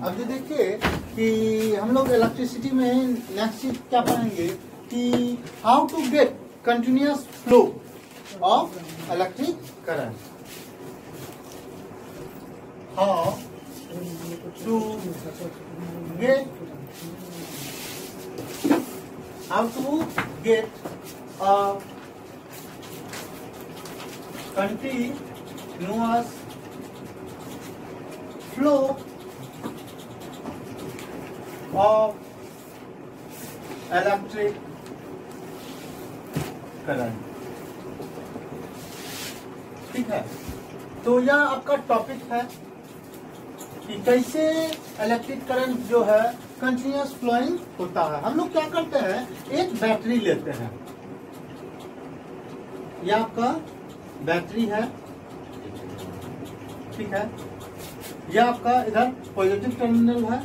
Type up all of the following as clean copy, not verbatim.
अब ये देखिए कि हम लोग इलेक्ट्रिसिटी में नेक्स्ट चीज क्या पढ़ेंगे कि how to get continuous flow of electric current. How to get a continuous flow of electric current। ठीक है, तो यह आपका टॉपिक है कि कैसे इलेक्ट्रिक करंट जो है कंटिन्यूअस फ्लोइंग होता है। हम लोग क्या करते हैं, एक बैटरी लेते हैं, यह आपका बैटरी है, ठीक है, यह आपका इधर पॉजिटिव टर्मिनल है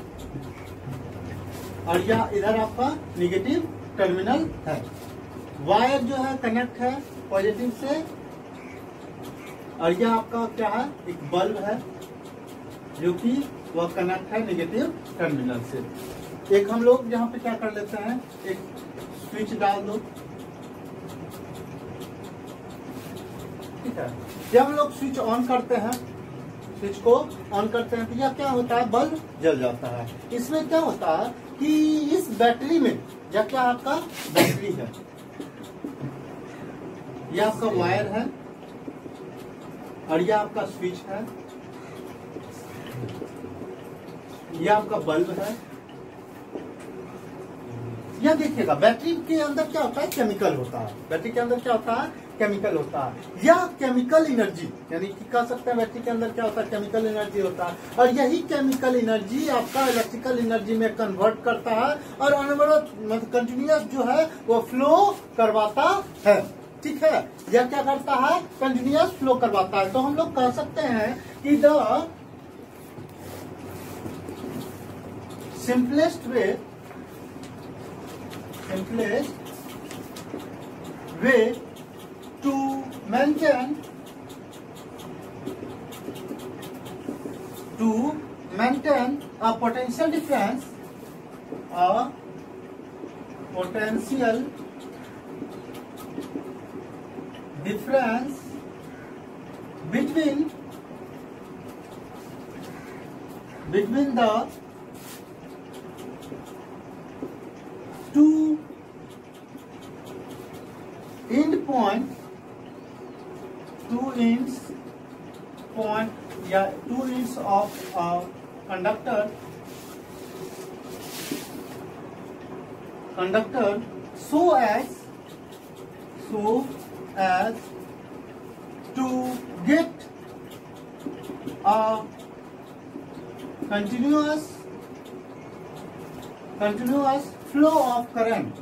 और यह इधर आपका नेगेटिव टर्मिनल है। वायर जो है कनेक्ट है पॉजिटिव से और यह आपका क्या है, एक बल्ब है जो कि वह कनेक्ट है नेगेटिव टर्मिनल से। एक हम लोग यहाँ पे क्या कर लेते हैं, एक स्विच डाल दो, ठीक है। जब हम लोग स्विच ऑन करते हैं, स्विच को ऑन करते हैं तो यह क्या होता है, बल्ब जल जाता है। इसमें क्या होता है कि इस बैटरी में यह क्या आपका बैटरी है, यह आपका वायर है और यह आपका स्विच है, यह आपका बल्ब है। यह देखिएगा बैटरी के अंदर क्या होता है, केमिकल होता है। बैटरी के अंदर क्या होता है, केमिकल होता है। यह केमिकल एनर्जी, यानी कि कह सकते हैं बैटरी के अंदर क्या होता है, केमिकल एनर्जी होता है और यही केमिकल एनर्जी आपका इलेक्ट्रिकल एनर्जी में कन्वर्ट करता है और अनवरत मतलब कंटिन्यूअस जो है वो फ्लो करवाता है। ठीक है, यह क्या करता है, कंटिन्यूअस फ्लो करवाता है। तो हम लोग कह सकते हैं कि the simplest way to maintain a potential difference between the two end point या two ends of a conductor so as to get a continuous flow of current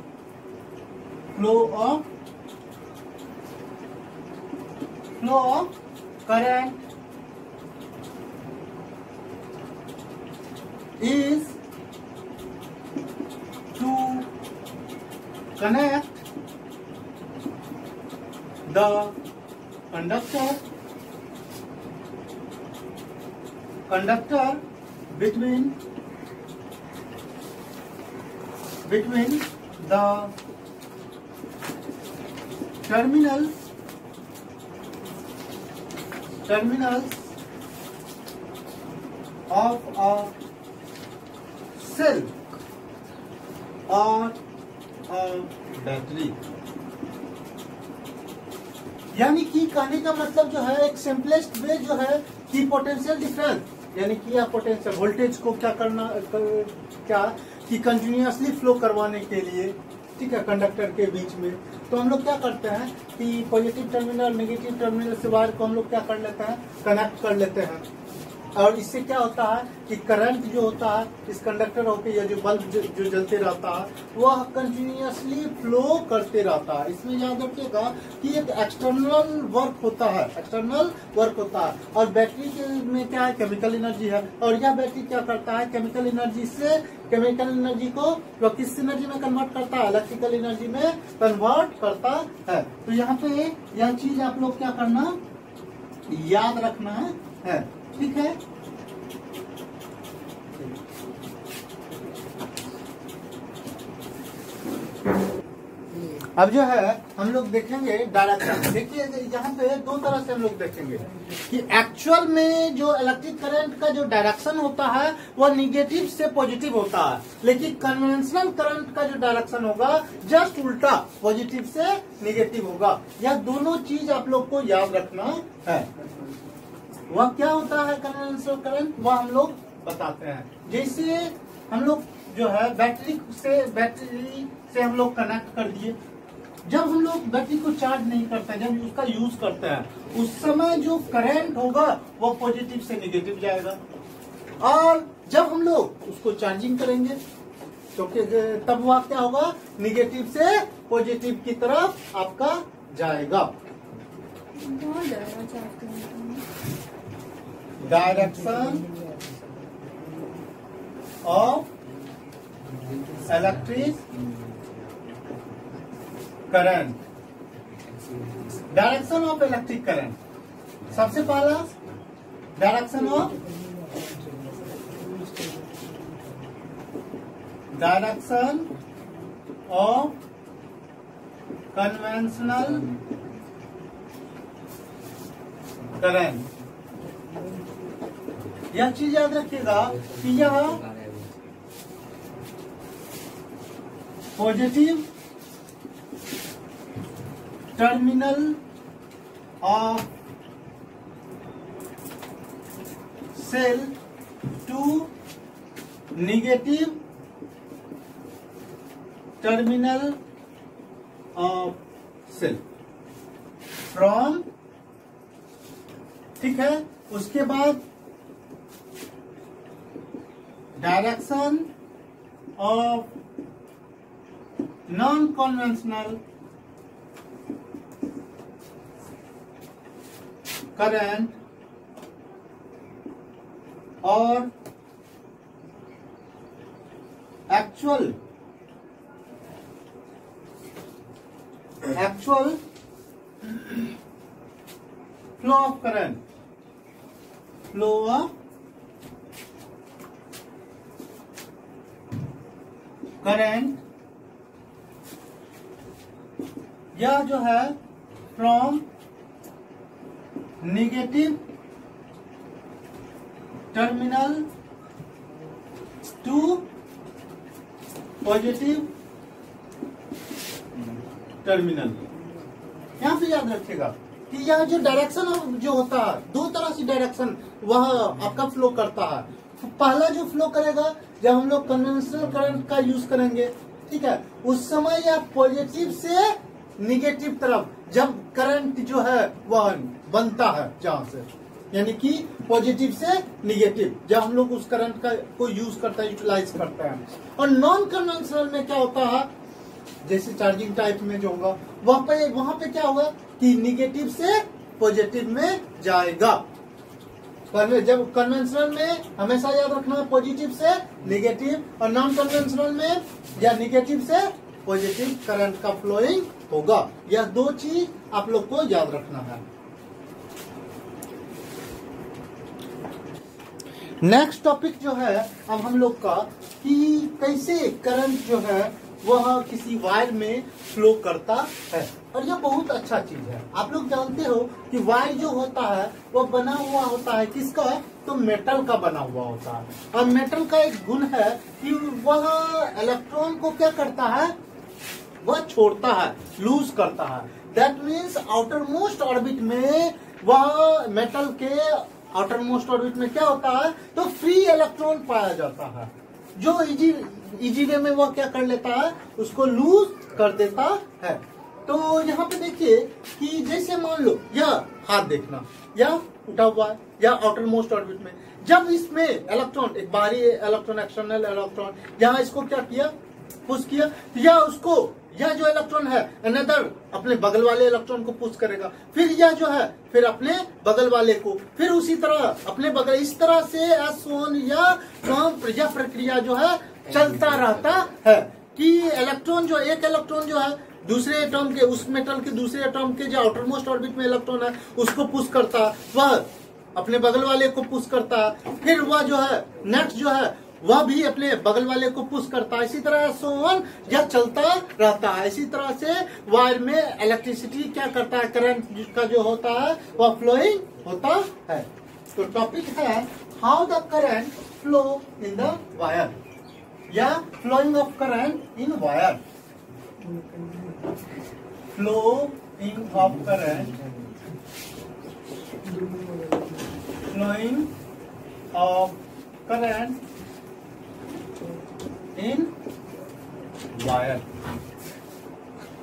is to connect the conductor between the terminals of a cell or a battery। यानी कि कहने का मतलब जो है, एक simplest way जो है कि पोटेंशियल डिफरेंस, यानी कि यह पोटेंशियल वोल्टेज को क्या करना, क्या कि कंटिन्यूअसली फ्लो करवाने के लिए, ठीक है, कंडक्टर के बीच में। तो हम लोग क्या करते हैं कि पॉजिटिव टर्मिनल नेगेटिव टर्मिनल से वायर को हम लोग क्या कर लेते हैं, कनेक्ट कर लेते हैं और इससे क्या होता है कि करंट जो होता है इस कंडक्टर होके या जो बल्ब जो जलते रहता है वह कंटिन्यूअसली फ्लो करते रहता है। इसमें याद रखिएगा कि एक एक्सटर्नल वर्क होता है और बैटरी के में क्या है, केमिकल एनर्जी है और यह बैटरी क्या करता है, केमिकल एनर्जी को वह किस एनर्जी में कन्वर्ट करता है, इलेक्ट्रिकल एनर्जी में कन्वर्ट करता है। तो यहाँ पे यह चीज आप लोग क्या करना, याद रखना है। ठीक है। अब जो है हम लोग देखेंगे डायरेक्शन। देखिए यहाँ पे दो तरह से हम लोग देखेंगे कि एक्चुअल में जो इलेक्ट्रिक करंट का जो डायरेक्शन होता है वह निगेटिव से पॉजिटिव होता है, लेकिन कन्वेंशनल करंट का जो डायरेक्शन होगा जस्ट उल्टा, पॉजिटिव से निगेटिव होगा। यह दोनों चीज आप लोग को याद रखना है। वह क्या होता है कन्वेंशनल करंट, वह हम लोग बताते हैं। जैसे हम लोग जो है बैटरी से हम लोग कनेक्ट कर दिए, जब हम लोग बैटरी को चार्ज नहीं करते, जब उसका यूज करते हैं, उस समय जो करंट होगा वो पॉजिटिव से निगेटिव जाएगा। और जब हम लोग उसको चार्जिंग करेंगे तो तब वह क्या होगा, निगेटिव से पॉजिटिव की तरफ आपका जाएगा। Direction of electric current, direction of electric current. सबसे पहला डायरेक्शन ऑफ कन्वेंशनल करंट। यह चीज याद रखिएगा कि यह positive terminal of cell to negative terminal of cell from, ठीक है। उसके बाद direction of non conventional current और actual flow of current, flow of current, यह जो है from negative terminal to positive terminal. यहां पे याद रखिएगा कि यह जो डायरेक्शन जो होता है, दो तरह से डायरेक्शन वह आपका फ्लो करता है। पहला जो फ्लो करेगा जब हम लोग कन्वेंशनल करंट का यूज करेंगे, ठीक है, उस समय यह पॉजिटिव से निगेटिव तरफ जब करंट जो है वह बनता है, जहां से यानी कि पॉजिटिव से निगेटिव जब हम लोग उस करंट का को यूज करते हैं, यूटिलाइज करते हैं। और नॉन कन्वेंशनल में क्या होता है, जैसे चार्जिंग टाइप में जो होगा वहां पे क्या होगा कि निगेटिव से पॉजिटिव में जाएगा। जब कन्वेंशनल में हमेशा याद रखना है पॉजिटिव से निगेटिव, और नॉन कन्वेंशनल में या निगेटिव से पॉजिटिव करंट का फ्लोइंग होगा। यह दो चीज आप लोग को याद रखना है। नेक्स्ट टॉपिक जो है अब हम लोग का कि कैसे करंट जो है वह किसी वायर में फ्लो करता है। और यह बहुत अच्छा चीज है। आप लोग जानते हो कि वायर जो होता है वह बना हुआ होता है किसका, तो मेटल का बना हुआ होता है। और मेटल का एक गुण है कि वह इलेक्ट्रॉन को क्या करता है, वह छोड़ता है, लूज करता है। That means outer most orbit में वह मेटल के आउटर मोस्ट ऑर्बिट में क्या होता है, तो फ्री इलेक्ट्रॉन पाया जाता है, जो इजी वे में वह क्या कर लेता है, उसको लूज कर देता है। तो यहाँ पे देखिए कि जैसे मान लो यह हाथ देखना, यह उठा हुआ है या आउटर मोस्ट ऑर्बिट में, जब इसमें इलेक्ट्रॉन, एक बाहरी इलेक्ट्रॉन, एक्सटर्नल इलेक्ट्रॉन, यहाँ इसको क्या किया, पुश किया, या उसको यह जो इलेक्ट्रॉन है अनदर अपने बगल वाले इलेक्ट्रॉन को पुश करेगा, फिर यह जो है फिर अपने बगल वाले को, फिर उसी तरह अपने बगल, इस तरह से एसोन या यह प्रक्रिया जो है चलता रहता है कि इलेक्ट्रॉन जो एक इलेक्ट्रॉन जो है दूसरे एटॉम के, उस मेटल के दूसरे एटॉम के जो आउटर मोस्ट ऑर्बिट में इलेक्ट्रॉन है उसको पुश करता, वह अपने बगल वाले को पुश करता, फिर वह जो है नेक्स्ट जो है वह भी अपने बगल वाले को पुश करता है। इसी तरह सो ऑन, यह चलता रहता है। इसी तरह से वायर में इलेक्ट्रिसिटी क्या करता है, करंट जिसका जो होता है वह फ्लोइंग होता है। तो टॉपिक है how the current flow in the wire, या flowing of current in wire. Flowing of current, flowing of current in wire,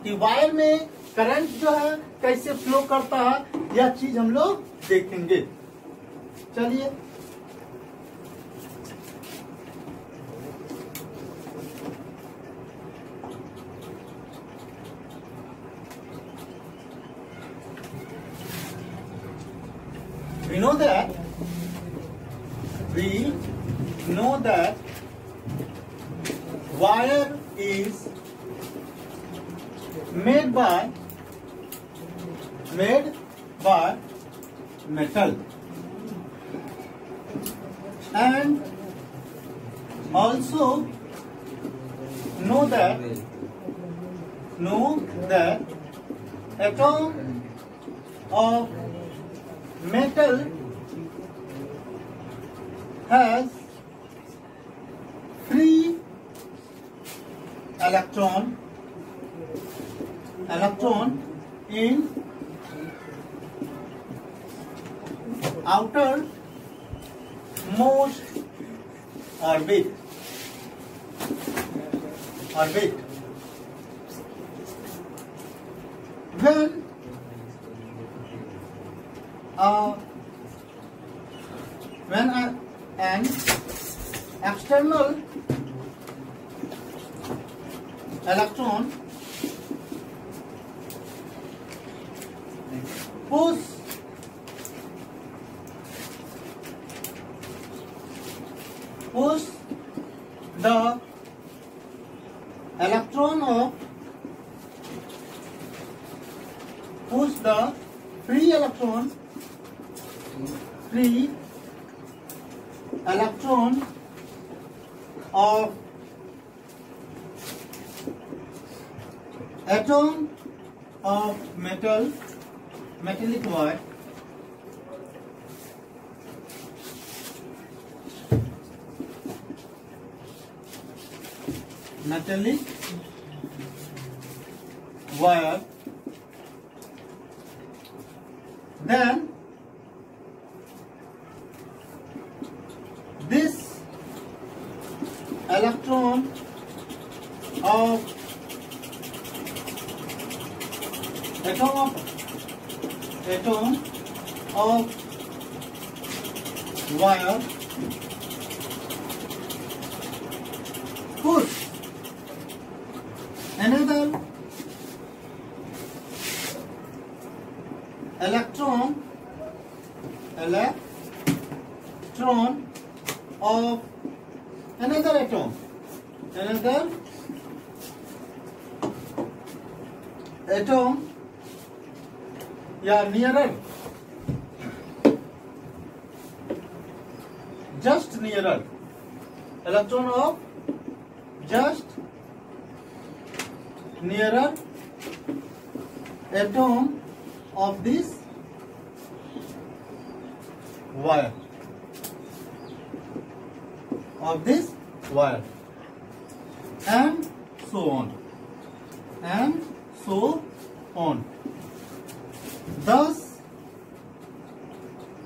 कि वायर में करंट जो है कैसे फ्लो करता है, यह चीज हम लोग देखेंगे। चलिए we know that wire is made by metal, and also know that atom of metal has free electron in outermost orbit. When an external electron push the free electron of atom of metallic wire, then this electron of wire push another electron of another atom, या nearer, just nearer, electron of just nearer atom of this wire, and so on. Thus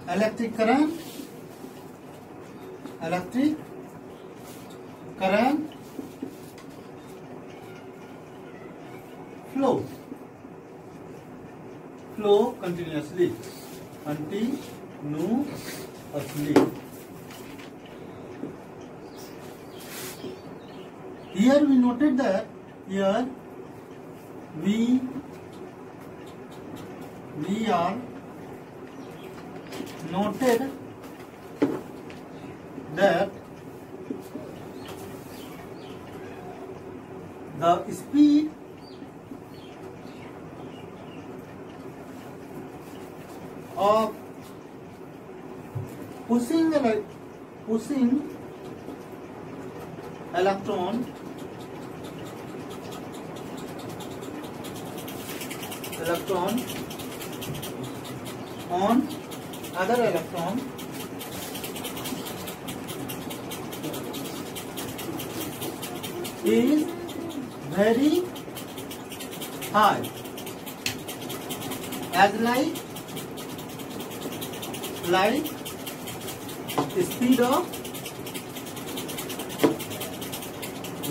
electric current flow continuously. Here we noted that we are noted that the speed pushing electron on other electron is very high, as light speed of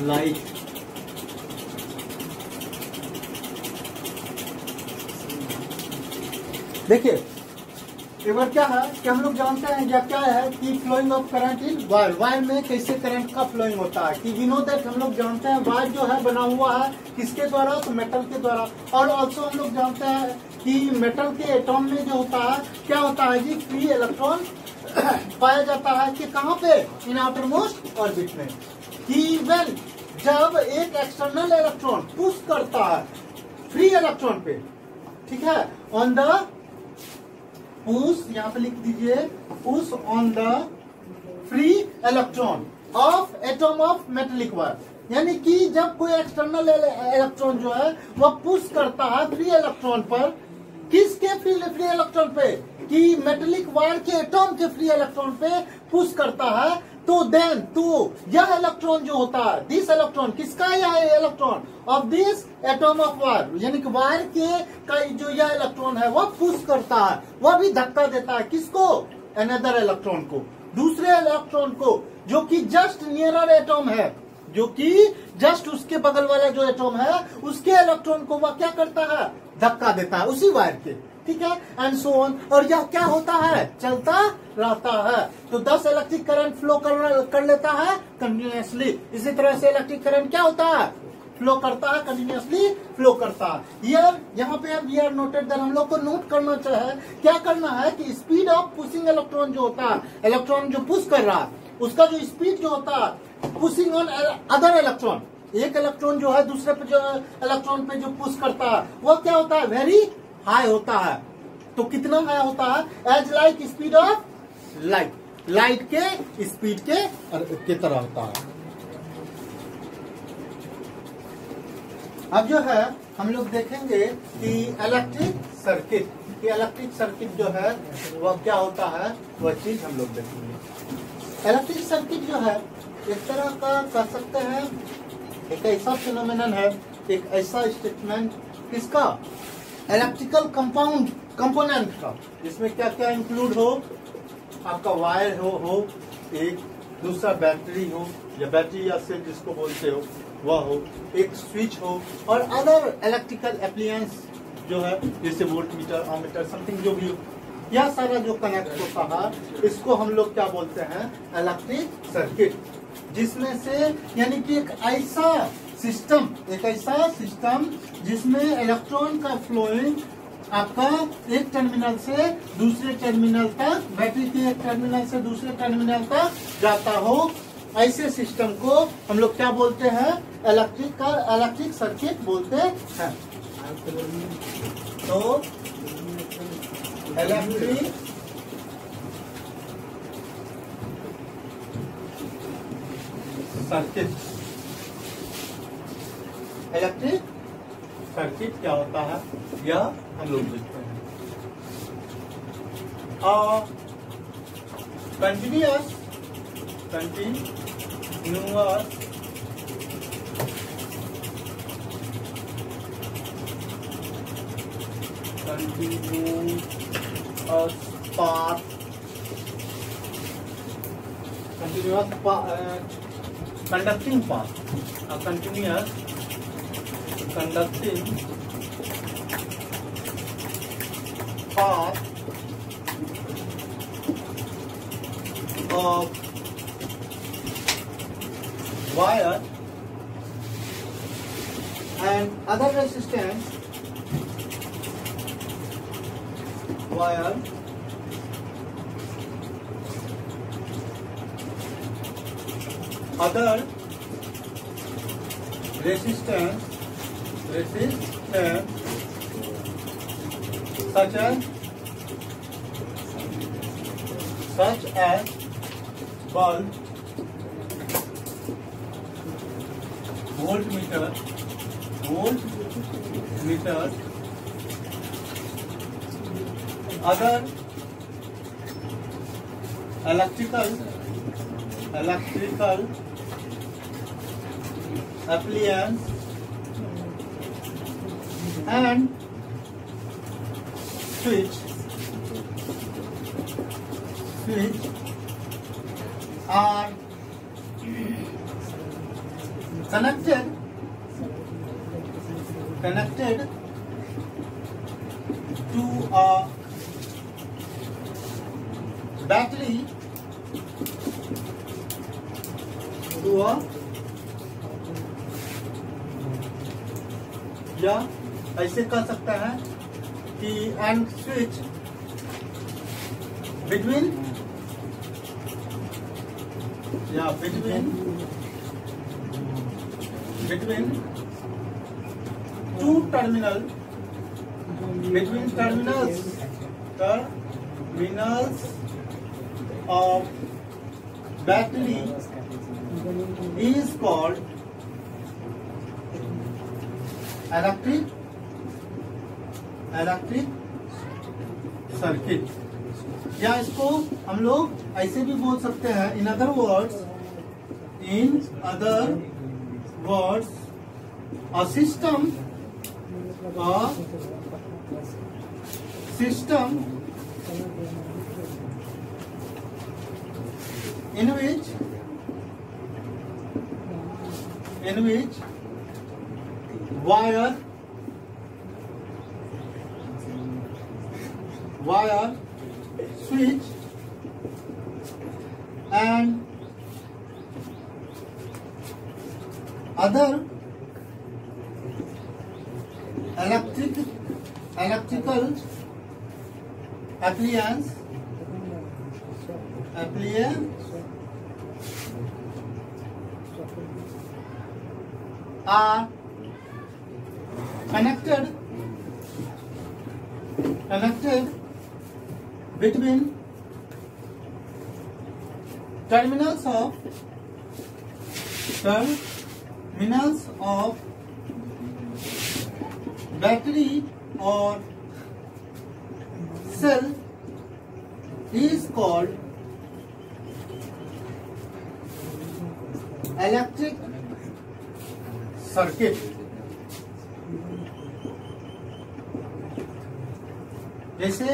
light. देखिए एक बार क्या है कि हम लोग जानते हैं क्या है कि flowing of current in wire, wire में कैसे करंट का फ्लोइंग होता है कि वी नो दैट हम लोग जानते हैं वायर जो है बना हुआ है किसके द्वारा, तो मेटल के द्वारा। और ऑल्सो हम लोग जानते हैं कि मेटल के एटॉम में जो होता है क्या होता है जी, फ्री इलेक्ट्रॉन पाया जाता है कि कहाँ पे, इन आउटर मोस्ट ऑर्बिट में। कि वेन जब एक एक्सटर्नल इलेक्ट्रॉन पुश करता है फ्री इलेक्ट्रॉन पे, ठीक है, ऑन द पुश, यहाँ पे लिख दीजिए push on the free electron of atom of metallic wire, यानी कि जब कोई एक्सटर्नल इलेक्ट्रॉन जो है वह पुश करता है फ्री इलेक्ट्रॉन पर, किसके फ्री इलेक्ट्रॉन पे, कि मेटेलिक वायर के एटॉम के फ्री इलेक्ट्रॉन पे पुश करता है, तो देन यह इलेक्ट्रॉन जो होता है, दिस इलेक्ट्रॉन किसका, यह electron of this atom of wire, यानी कि वायर के का जो यह इलेक्ट्रॉन है वह पुश करता है, वह भी धक्का देता है किसको, अनदर इलेक्ट्रॉन को, दूसरे इलेक्ट्रॉन को जो कि जस्ट नियरर एटॉम है, जो कि जस्ट उसके बगल वाला जो एटॉम है उसके इलेक्ट्रॉन को वह क्या करता है, धक्का देता है उसी वायर के, ठीक है, एंड सो ऑन। और यह क्या होता है, चलता रहता है। तो 10 इलेक्ट्रिक करंट फ्लो कर लेता है कंटिन्यूसली। इसी तरह से इलेक्ट्रिक करंट क्या होता है, फ्लो करता है, कंटिन्यूसली फ्लो करता है। यहाँ पे वी आर नोटेड दैट हम लोग को नोट करना चाहिए, क्या करना है कि स्पीड ऑफ पुशिंग इलेक्ट्रॉन जो होता है, इलेक्ट्रॉन जो पुश कर रहा है उसका जो स्पीड जो होता है पुशिंग ऑन अदर इलेक्ट्रॉन, एक इलेक्ट्रॉन जो है दूसरे पे जो इलेक्ट्रॉन पे जो पुश करता है वो क्या होता है, वेरी हाई होता है। तो कितना हाई होता है, as like speed of light, light के स्पीड के तरह होता है। अब जो है हम लोग देखेंगे कि इलेक्ट्रिक सर्किट, कि इलेक्ट्रिक सर्किट जो है वह क्या होता है, वह चीज हम लोग देखेंगे। इलेक्ट्रिक सर्किट जो है एक तरह का कह सकते हैं, एक ऐसा फिनोमेनन है, एक ऐसा स्टेटमेंट किसका, इलेक्ट्रिकल कंपोनेंट का, जिसमें क्या क्या इंक्लूड हो, आपका वायर हो एक, दूसरा बैटरी हो या बैटरी या सेल जिसको बोलते हो वह हो, एक स्विच हो, और अदर इलेक्ट्रिकल एप्लायंस जो है जैसे वोल्टमीटर, अमीटर, समथिंग जो भी हो, यह सारा जो कनेक्ट होता है इसको हम लोग क्या बोलते हैं, इलेक्ट्रिक सर्किट। जिसमें से यानी कि एक ऐसा सिस्टम जिसमें इलेक्ट्रॉन का फ्लोइंग आपका एक टर्मिनल से दूसरे टर्मिनल तक, बैटरी के एक टर्मिनल से दूसरे टर्मिनल तक जाता हो, ऐसे सिस्टम को हम लोग क्या बोलते हैं, इलेक्ट्रिक सर्किट बोलते हैं। तो इलेक्ट्रिक सर्किट क्या होता है, यह हम लोग देखते हैं। Continuous path, conducting path, a continuous conducting path of wire and other resistance wire other resistance such as bulb, volt meter other electrical appliance and switch are connected to a battery या ऐसे कह सकता है कि and switch between two terminals of battery is called electric circuit। या इसको हम लोग ऐसे भी बोल सकते हैं, in other words a system in which wire, switch and other electrical appliance are connected between terminals of battery or cell is called electric circuit। जैसे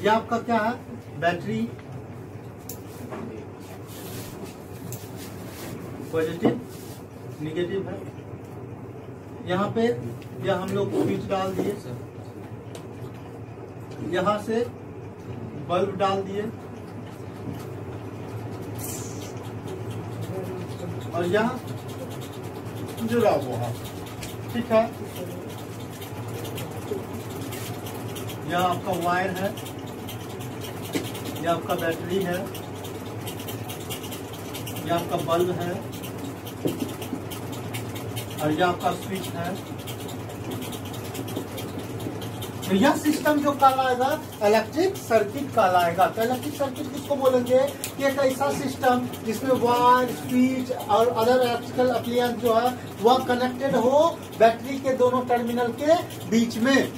ये आपका क्या है, बैटरी पॉजिटिव निगेटिव है, यहाँ पे या हम लोग स्विच डाल दिए, यहाँ से बल्ब डाल दिए और यहाँ जुड़ा हुआ है, ठीक है। यह आपका वायर है, यह आपका बैटरी है, यह आपका बल्ब है और यह आपका स्विच है। तो यह सिस्टम जो कहलाएगा इलेक्ट्रिक सर्किट कहलाएगा। तो इलेक्ट्रिक सर्किट किसको बोलेंगे कि एक ऐसा सिस्टम जिसमें वायर, स्विच और अदर इलेक्ट्रिकल अप्लायंस जो है वह कनेक्टेड हो बैटरी के दोनों टर्मिनल के बीच में,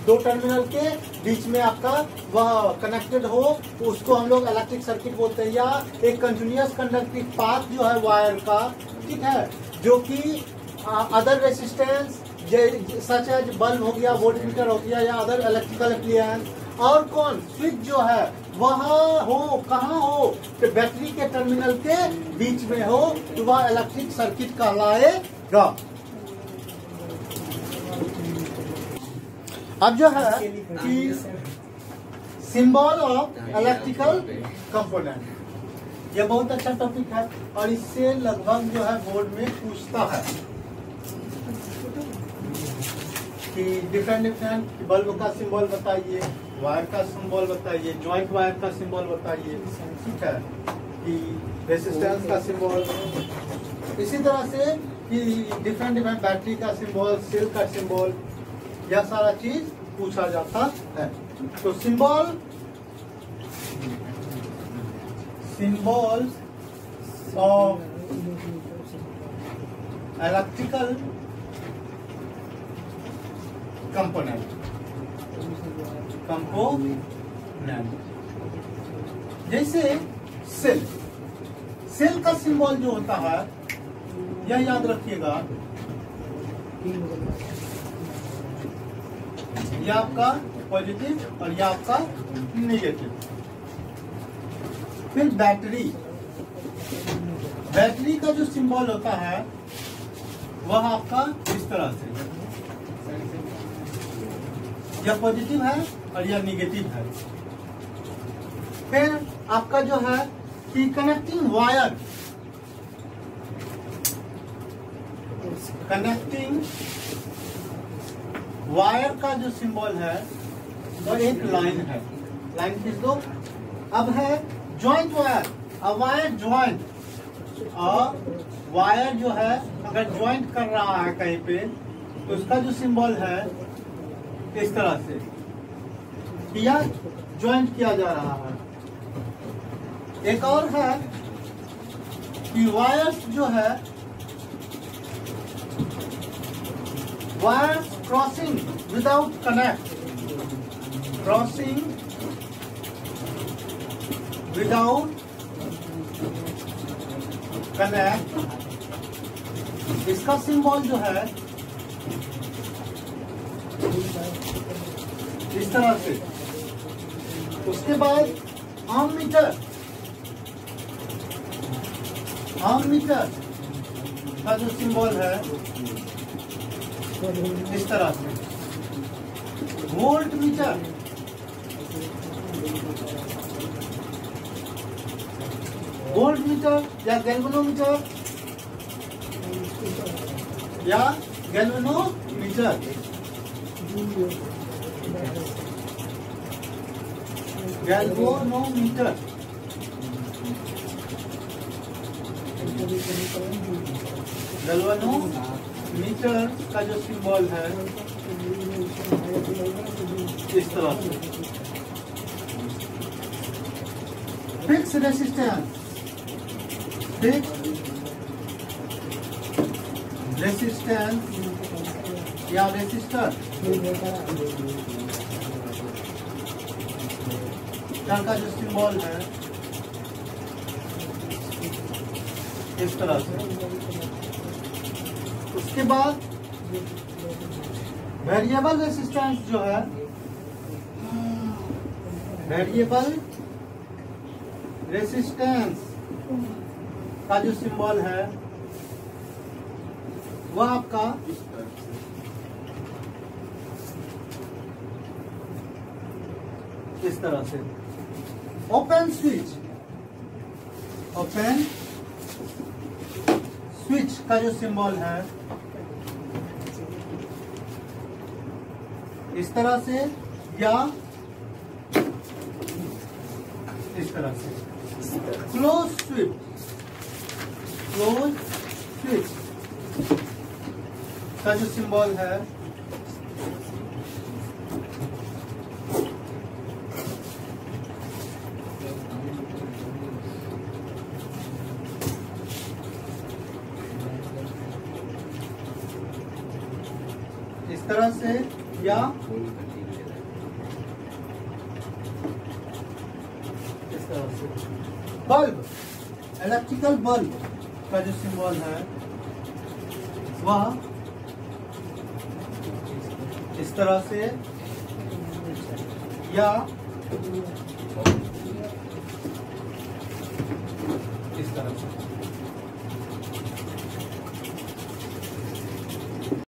दो टर्मिनल के बीच में आपका वह कनेक्टेड हो, तो उसको हम लोग इलेक्ट्रिक सर्किट बोलते हैं। या एक कंटिन्यूअस कंडक्टिव पाथ जो है वायर का, ठीक है, जो कि other resistance such as bulb हो गया, वोल्टमीटर हो गया या अदर इलेक्ट्रिकल अप्लायंस, और कौन स्विच जो है वह हो, कहाँ हो, तो बैटरी के टर्मिनल के बीच में हो, तो वह इलेक्ट्रिक सर्किट कहलाएगा। अब जो है कि सिंबल ऑफ इलेक्ट्रिकल कंपोनेंट, ये बहुत अच्छा टॉपिक है और इससे लगभग जो है बोर्ड में पूछता है कि डिफरेंट बल्ब का सिंबल बताइए, वायर का सिंबल बताइए, जॉइंट वायर का सिंबल बताइए, ठीक है, कि रेसिस्टेंस का सिंबल, इसी तरह से कि डिफरेंट बैटरी का सिंबल, सेल का सिंबल, यह सारा चीज पूछा जाता है। तो सिंबल ऑफ इलेक्ट्रिकल कंपोनेंट जैसे सेल का सिंबल जो होता है, यह याद रखिएगा, यह आपका पॉजिटिव और यह आपका नेगेटिव। फिर बैटरी का जो सिंबल होता है वह आपका इस तरह से, यह पॉजिटिव है और यह नेगेटिव है। फिर आपका जो है कि कनेक्टिंग वायर का जो सिंबल है वो एक लाइन है, लाइन खींच दो। अब है जॉइंट वायर, अब वायर जॉइंट, और वायर जो है अगर जॉइंट कर रहा है कहीं पे तो उसका जो सिंबल है इस तरह से, यह जॉइंट किया जा रहा है। एक और है कि वायर्स जो है, wires crossing without connect, crossing without connect, इसका सिंबल जो है इस तरह से। उसके बाद आर्ममीटर का जो सिंबल है इस तरह से। वोल्ट मीटर या गैल्वेनोमीटर गैल्वेनोमीटर का जो सिंबल है इस तरह से। फिक्स रेसिस्टेंस या रेसिस्टर का जो सिंबल है इस तरह से। उसके बाद वेरिएबल रेसिस्टेंस जो है, वेरिएबल रेसिस्टेंस का जो सिंबल है वह आपका इस तरह से। ओपन स्विच का जो सिंबल है इस तरह से या इस तरह से। क्लोज स्विच का जो सिंबल है इस तरह से या इस तरह से। बल्ब, इलेक्ट्रिकल बल्ब का जो सिंबल है वह इस तरह से या इस तरह से।